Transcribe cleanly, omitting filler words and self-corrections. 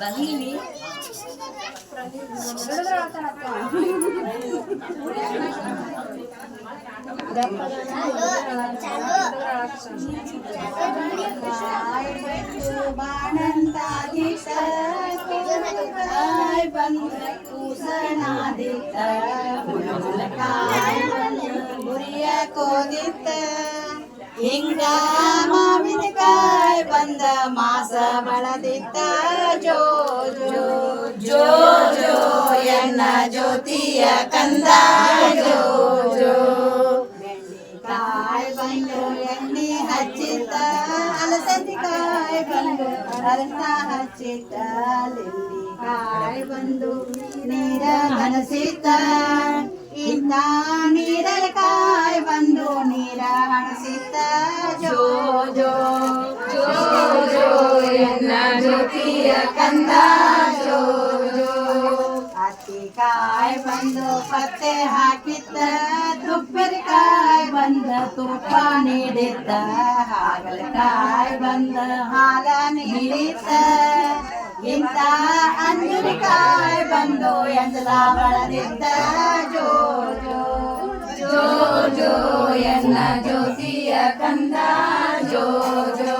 Bahili. ಹಿಂಗ ಮಾವಿನಕಾಯಿ ಬಂದ ಮಾಸ ಬಳದಿತ್ತ ಜೋ ಜೋ ಜೋ ಜೋ ಎನ್ನ ಜ್ಯೋತಿಯ ಕಂದ ಜೋ ಜೋ ಬೆಂಡಿಕಾಯಿ ಬಂದು ಎಣ್ಣೆ ಹಚ್ಚಿತ್ತ ಅಲಸಂದಿಕಾಯಿ ಬಂದು ಅರಸ ಹಚ್ಚಿತ್ತ ಲಿಂಬಿಕಾಯಿ ಬಂದು ನೀರ ಹಣಸಿತ್ತ ಇಂಥ ನೀರಲಕಾಯಿ ಬಂದು ನೀರ ಹಣಸಿತ್ತ ಜೋ ಜೋ ಜೋ ಜೋ ಎನ್ನ ಜ್ಯೋತಿಯ ಕಂದ ಜೋ ಜೋ ಹತ್ತಿಕಾಯಿ ಬಂದು ಪತ್ತೆ ಹಾಕಿತ್ತ ತುಪ್ಪರಿಕಾಯಿ ಬಂದ ತುಪ್ಪ ನೀಡಿತ್ತ ಹಾಗಲಕಾಯಿ ಬಂದ ಹಾಲ ನೀಡಿತ್ತ ಇಂಥ ಅಂಜುರಿಕಾಯಿ ಬಂದು ಎಂದಲ ಬಳದಿದ್ದ ಜೋ ಜೋ ಜೋ ಜೋ ಎನ್ನ ಜ್ಯೋತಿಯ ಕಂದ ಜೋ ಜೋ